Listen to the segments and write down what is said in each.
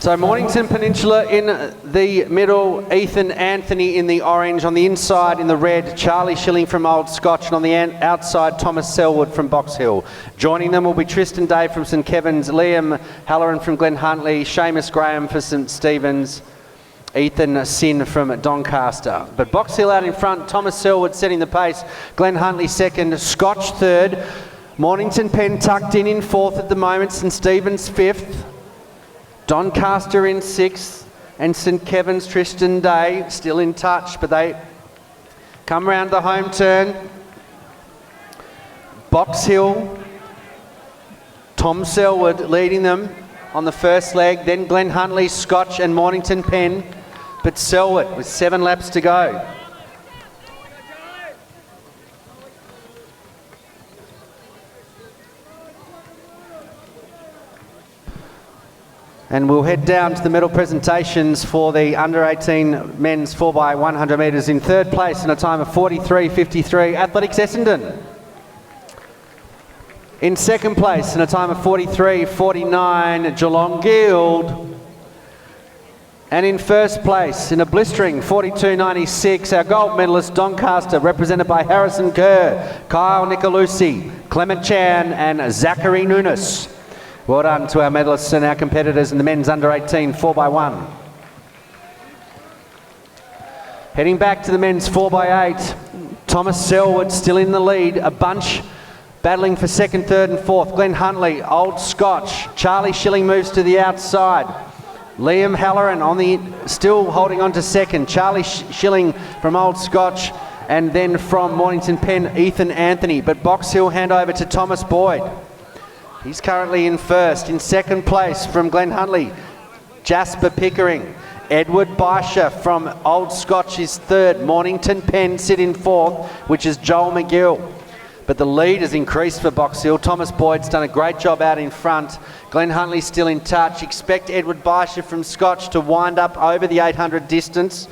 So Mornington Peninsula in the middle, Ethan Anthony in the orange, on the inside in the red, Charlie Schilling from Old Scotch, and on the outside, Thomas Selwood from Box Hill. Joining them will be Tristan Day from St Kevin's, Liam Halloran from Glen Huntly, Seamus Graham for St Stephen's, Ethan Sin from Doncaster. But Box Hill out in front, Thomas Selwood setting the pace, Glen Huntly second, Scotch third, Mornington Pen tucked in fourth at the moment, St Stephen's fifth, Doncaster in sixth, and St Kevin's Tristan Day still in touch, but they come round the home turn. Box Hill, Tom Selwood leading them on the first leg, then Glen Huntly, Scotch and Mornington Pen, but Selwood with 7 laps to go. And we'll head down to the medal presentations for the under-18 men's 4x100 metres. In third place in a time of 43.53, Athletics Essendon. In second place in a time of 43.49, Geelong Guild. And in first place in a blistering 42.96, our gold medalist Doncaster, represented by Harrison Kerr, Kyle Nicolucci, Clement Chan and Zachary Nunes. Well done to our medalists and our competitors in the men's under-18 4x1. Heading back to the men's 4x8, Thomas Selwood still in the lead, a bunch battling for second, third and fourth. Glen Huntly, Old Scotch, Charlie Schilling moves to the outside. Liam Halloran still holding on to second, Charlie Schilling from Old Scotch, and then from Mornington Pen, Ethan Anthony. But Box Hill hand over to Thomas Boyd. He's currently in first. In second place from Glen Huntly, Jasper Pickering. Edward Baisha from Old Scotch is third. Mornington Pen sit in fourth, which is Joel McGill. But the lead has increased for Box Hill. Thomas Boyd's done a great job out in front. Glen Huntly still in touch. Expect Edward Baisha from Scotch to wind up over the 800 distance.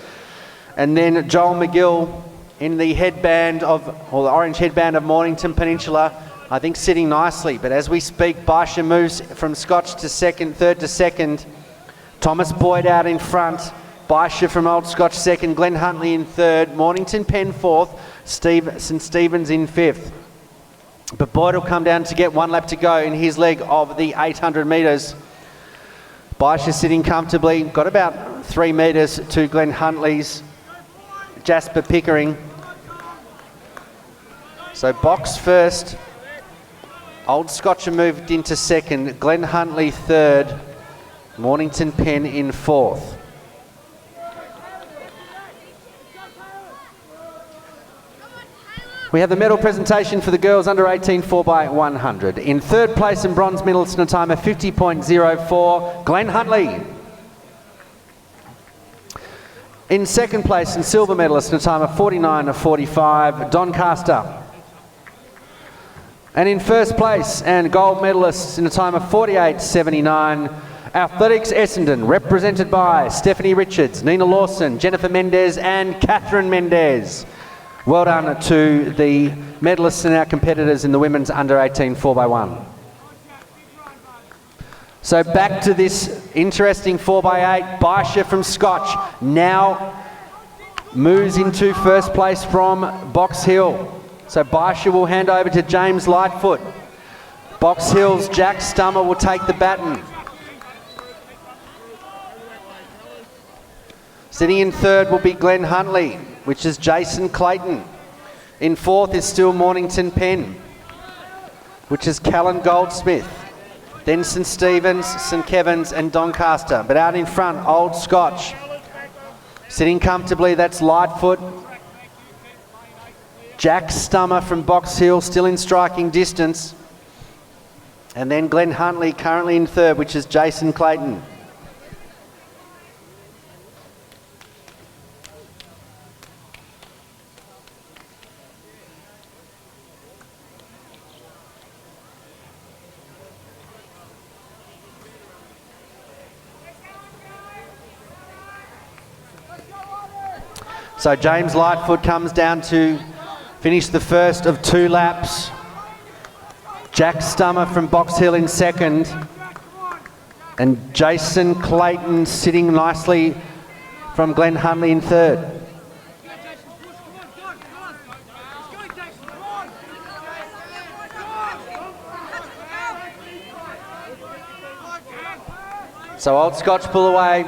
And then Joel McGill in the headband of, or the orange headband of Mornington Peninsula, I think sitting nicely, but as we speak, Baisha moves from Scotch to second, third to second. Thomas Boyd out in front, Baisha from Old Scotch second, Glen Huntly in third, Mornington Pen fourth, St Stephen's in fifth. But Boyd will come down to get 1 lap to go in his leg of the 800 metres. Baisha sitting comfortably, got about 3 metres to Glen Huntly's Jasper Pickering. So Box first. Old Scotcher moved into second, Glen Huntly third, Mornington Pen in fourth. We have the medal presentation for the girls under-18 4x100. In third place and bronze medalist in a time of 50.04, Glen Huntly. In second place and silver medalist in a time of 49.45, Doncaster. And in first place and gold medalists in a time of 48.79, Athletics Essendon, represented by Stephanie Richards, Nina Lawson, Jennifer Mendez and Catherine Mendez. Well done to the medalists and our competitors in the women's under-18 4x1. So back to this interesting 4x8, Baisha from Scotch now moves into first place from Box Hill. So Baisha will hand over to James Lightfoot. Box Hill's Jack Stummer will take the baton. Sitting in third will be Glen Huntly, which is Jason Clayton. In fourth is still Mornington Pen, which is Callan Goldsmith. Then St Stephen's, St Kevin's and Doncaster. But out in front, Old Scotch. Sitting comfortably, that's Lightfoot. Jack Stummer from Box Hill, still in striking distance. And then Glen Huntly currently in third, which is Jason Clayton. So James Lightfoot comes down to finish the first of 2 laps. Jack Stummer from Box Hill in second. And Jason Clayton sitting nicely from Glenn Huntley in third. So Old Scotch pull away.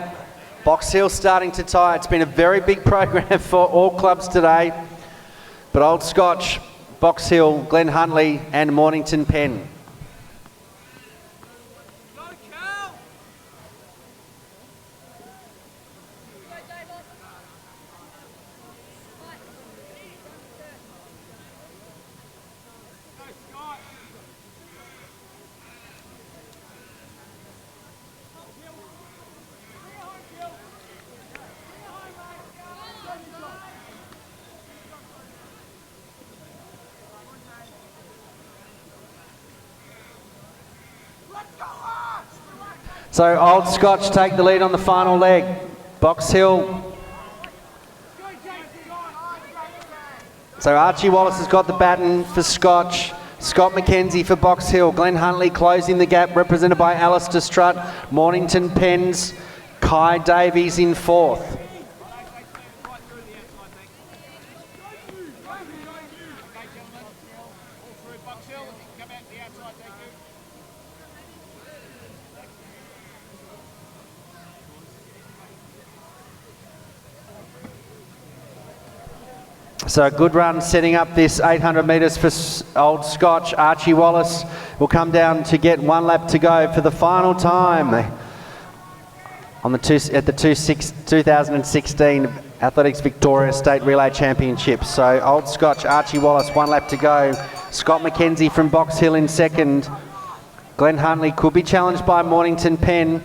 Box Hill starting to tie. It's been a very big program for all clubs today. But Old Scotch, Box Hill, Glenn Huntley and Mornington Pen. So Old Scotch take the lead on the final leg. Box Hill. So Archie Wallace has got the baton for Scotch. Scott McKenzie for Box Hill. Glenn Huntley closing the gap, represented by Alistair Strutt. Mornington Pens. Kai Davies in fourth. So a good run setting up this 800 metres for Old Scotch. Archie Wallace will come down to get 1 lap to go for the final time on the 2016 Athletics Victoria State Relay Championships. So Old Scotch, Archie Wallace, 1 lap to go. Scott McKenzie from Box Hill in second. Glenn Huntley could be challenged by Mornington Pen.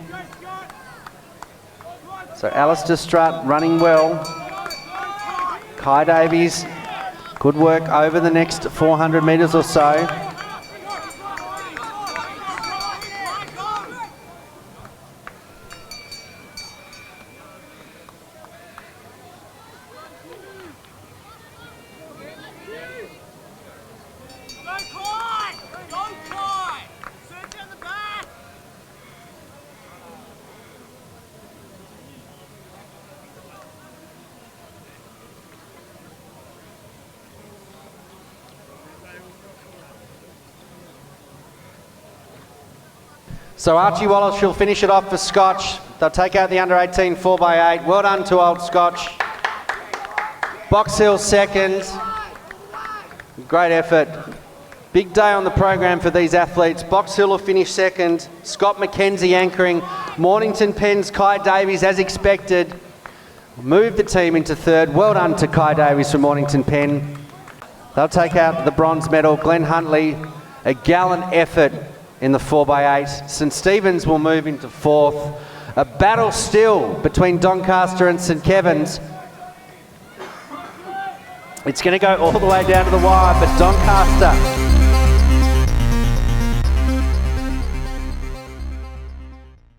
So Alistair Strutt running well. Kai Davies, good work over the next 400 metres or so. So Archie Wallace will finish it off for Scotch. They'll take out the under-18 4x8. Well done to Old Scotch. Box Hill second. Great effort. Big day on the program for these athletes. Box Hill will finish second. Scott McKenzie anchoring. Mornington Pens, Kai Davies as expected. Move the team into third. Well done to Kai Davies from Mornington Pen. They'll take out the bronze medal. Glenn Huntley, a gallant effort in the 4x8. St Stephen's will move into fourth. A battle still between Doncaster and St Kevin's. It's going to go all the way down to the wire, but Doncaster